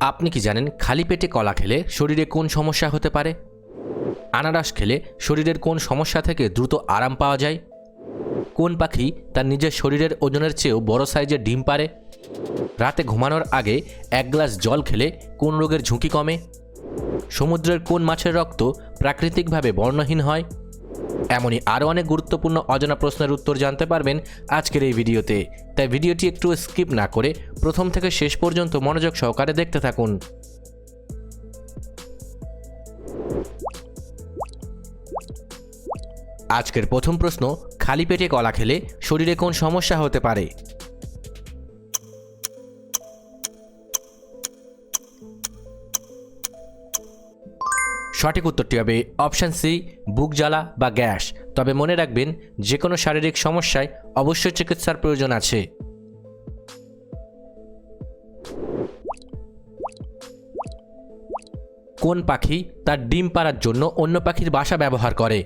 আপনি কি জানেন খালি পেটে কলা খেলে শরীরে কোন সমস্যা হতে পারে? আনারস খেলে শরীরের কোন সমস্যা থেকে দ্রুত আরাম পাওয়া যায়? কোন পাখি তার নিজের শরীরের ওজনের চেয়েও বড় সাইজের ডিম পারে? রাতে ঘুমানোর আগে 1 গ্লাস জল খেলে কোন রোগের ঝুঁকি কমে? সমুদ্রের কোন মাছের রক্ত প্রাকৃতিকভাবে বর্ণহীন হয়? এমনই আরও অনেক গুরুত্বপূর্ণ অজানা প্রশ্নের উত্তর জানতে পারবেন আজকের এই ভিডিওতে। তাই ভিডিওটি একটু স্কিপ না করে প্রথম থেকে শেষ পর্যন্ত মনোযোগ সহকারে দেখতে থাকুন। আজকের প্রথম প্রশ্ন, খালি পেটে কলা খেলে শরীরে কোন সমস্যা হতে পারে? সঠিক উত্তরটি হবে অপশান সি, বুক জ্বালা বা গ্যাস। তবে মনে রাখবেন, যে কোনো শারীরিক সমস্যায় অবশ্যই চিকিৎসার প্রয়োজন আছে। কোন পাখি তার ডিম পাড়ার জন্য অন্য পাখির বাসা ব্যবহার করে?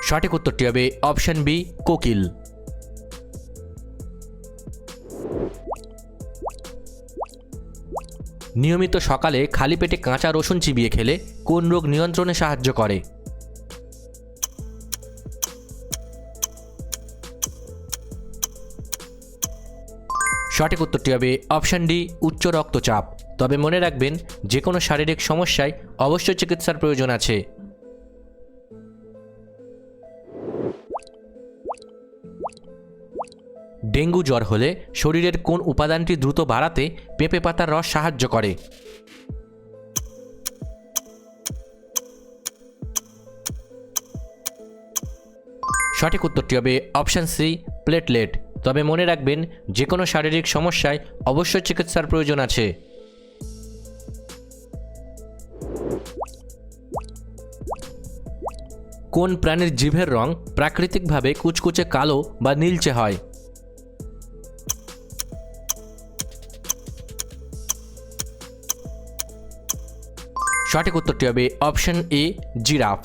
সঠিক উত্তরটি হবে অপশান বি, কোকিল। নিয়মিত সকালে খালি পেটে কাঁচা রসুন চিবিয়ে খেলে কোন রোগ নিয়ন্ত্রণে সাহায্য করে? সঠিক উত্তরটি হবে অপশান ডি, উচ্চ রক্তচাপ। তবে মনে রাখবেন, যে কোনো শারীরিক সমস্যায় অবশ্যই চিকিৎসার প্রয়োজন আছে। ডেঙ্গু জ্বর হলে শরীরের কোন উপাদানটি দ্রুত বাড়াতে পেঁপে পাতার রস সাহায্য করে? সঠিক উত্তরটি হবে অপশান সি, প্লেটলেট। তবে মনে রাখবেন, যে কোনো শারীরিক সমস্যায় অবশ্যই চিকিৎসার প্রয়োজন আছে। কোন প্রাণীর জিভের রং প্রাকৃতিকভাবে কুচকুচে কালো বা নীলচে হয়? সঠিক উত্তরটি হবে অপশন এ, জিরাফ।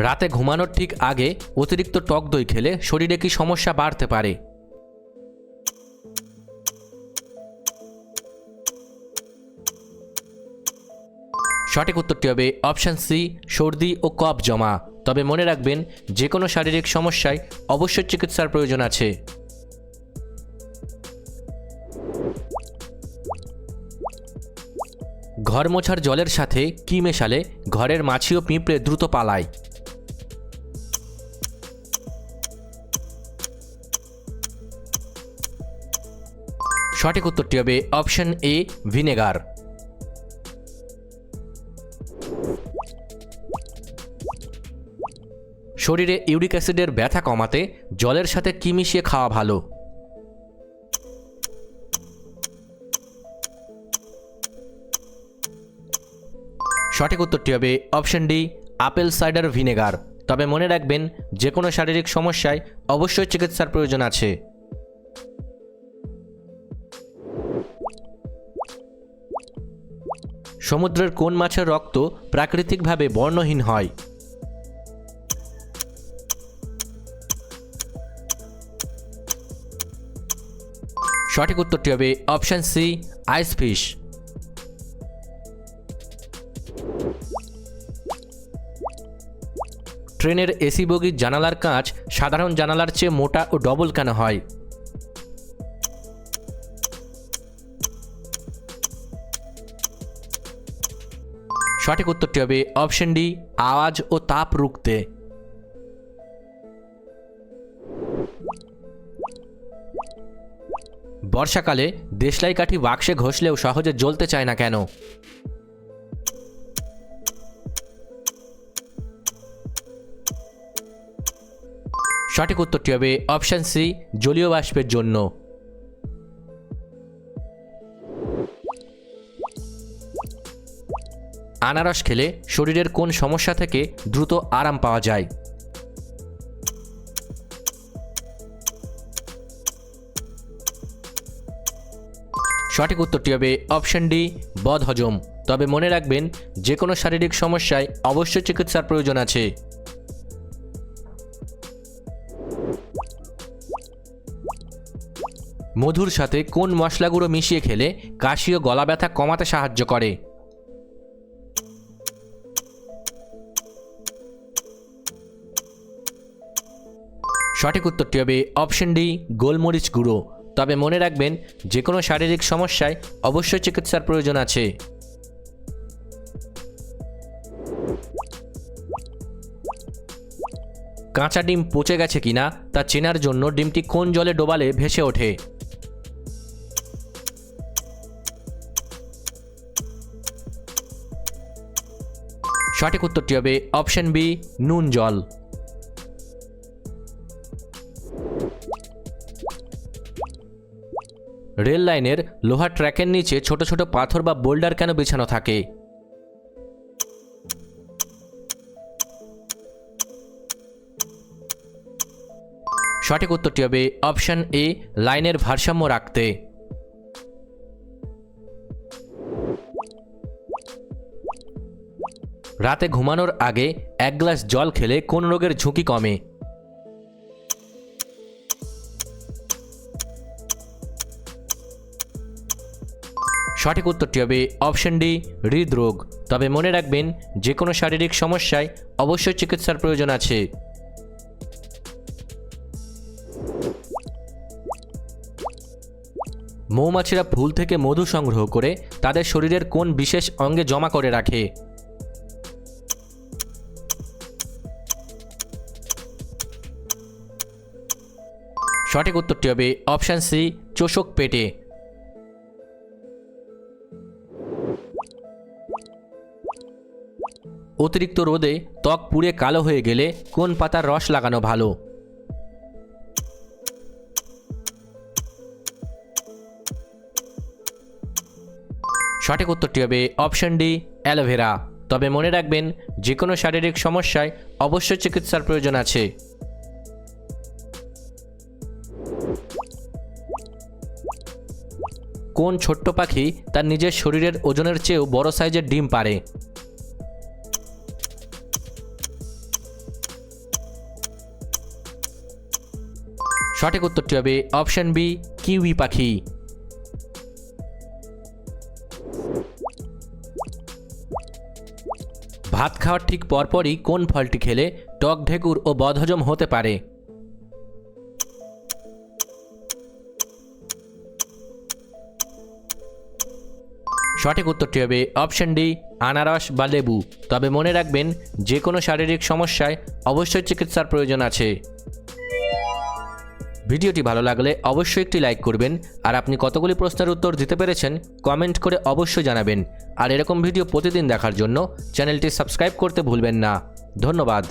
রাতে ঘুমানোর ঠিক আগে অতিরিক্ত টক দই খেলে শরীরে কি সমস্যা বাড়তে পারে? সঠিক উত্তরটি হবে অপশান সি, সর্দি ও কফ জমা। তবে মনে রাখবেন, যে কোনো শারীরিক সমস্যায় অবশ্যই চিকিৎসার প্রয়োজন আছে। ঘর মোছার জলের সাথে কি মেশালে ঘরের মাছি ও পিঁপড়ে দ্রুত পালায়? সঠিক উত্তরটি হবে অপশন এ, ভিনেগার। শরীরে ইউরিক অ্যাসিডের ব্যথা কমাতে জলের সাথে কি মিশিয়ে খাওয়া ভালো? সঠিক উত্তরটি হবে option D, apple cider vinegar. তবে মনে রাখবেন, যে কোনো শারীরিক সমস্যায় অবশ্যই চিকিৎসার প্রয়োজন আছে। সমুদ্রের কোন মাছের রক্ত প্রাকৃতিকভাবে বর্ণহীন হয়? সঠিক উত্তরটি হবে অপশান সি, আইস ফিশ। ট্রেনের এসি বগির জানালার কাঁচ সাধারণ জানালার চেয়ে মোটা ও ডবল কেন হয়? সঠিক উত্তরটি হবে অপশন ডি, আওয়াজ ও তাপ রুখতে। বর্ষাকালে দেশলাই কাঠি বাক্সে ঘষলেও সহজে জ্বলতে চায় না কেন? সঠিক উত্তরটি হবে অপশান সি, জলীয় বাষ্পের জন্য। আনারস খেলে শরীরের কোন সমস্যা থেকে দ্রুত আরাম পাওয়া যায়? সঠিক উত্তরটি হবে অপশন ডি, বদহজম। তবে মনে রাখবেন যে কোনো শারীরিক সমস্যায় অবশ্যই চিকিৎসার প্রয়োজন আছে। মধুর সাথে কোন মশলা গুঁড়ো মিশিয়ে খেলে কাশি ও গলা ব্যথা কমাতে সাহায্য করে? সঠিক উত্তরটি হবে অপশন ডি, গোলমরিচ গুঁড়ো। তবে মনে রাখবেন যে কোনো শারীরিক সমস্যায় অবশ্যই চিকিৎসার প্রয়োজন আছে। কাঁচা ডিম পচে গেছে কিনা তা চেনার জন্য ডিমটি কোন জলে ডোবালে ভেসে ওঠে? সঠিক উত্তরটি হবে অপশন বি, নুন জল। রেল লাইনের লোহার ট্র্যাকের নিচে ছোট ছোট পাথর বা বোল্ডার কেন বিছানো থাকে? সঠিক উত্তরটি হবে অপশন এ, লাইনের ভারসাম্য রাখতে। রাতে ঘুমানোর আগে 1 গ্লাস জল খেলে কোন রোগের ঝুঁকি কমে? সঠিক উত্তরটি হবে অপশন ডি, হৃদরোগ। তবে মনে রাখবেন যে কোনো শারীরিক সমস্যায় অবশ্যই চিকিৎসার প্রয়োজন আছে। মৌমাছিরা ফুল থেকে মধু সংগ্রহ করে তাদের শরীরের কোন বিশেষ অঙ্গে জমা করে রাখে? সঠিক উত্তরটি হবে অপশন সি, চোষক পেটে। অতিরিক্ত রোদে ত্বক পুড়ে কালো হয়ে গেলে কোন পাতার রস লাগানো ভালো? সঠিক উত্তরটি হবে অপশন ডি, অ্যালোভেরা। তবে মনে রাখবেন যে কোনো শারীরিক সমস্যায় অবশ্যই চিকিৎসার প্রয়োজন আছে। কোন ছোট্ট পাখি তার নিজের শরীরের ওজনের চেয়েও বড় সাইজের ডিম পাড়ে? সঠিক উত্তরটি হবে অপশন বি, কিউই পাখি। ভাত খাওয়ার ঠিক পরপরই কোন ফলটি খেলে টক ঢেকুর ও বদহজম হতে পারে? সঠিক উত্তরটি হবে অপশন ডি, আনারস বা লেবু। তবে মনে রাখবেন যে কোনো শারীরিক সমস্যায় অবশ্যই চিকিৎসার প্রয়োজন আছে। ভিডিওটি ভালো লাগলে অবশ্যই একটি লাইক করবেন। আর আপনি কতগুলি প্রশ্নের উত্তর দিতে পেরেছেন কমেন্ট করে অবশ্যই জানাবেন। আর এরকম ভিডিও প্রতিদিন দেখার জন্য চ্যানেলটি সাবস্ক্রাইব করতে ভুলবেন না। ধন্যবাদ।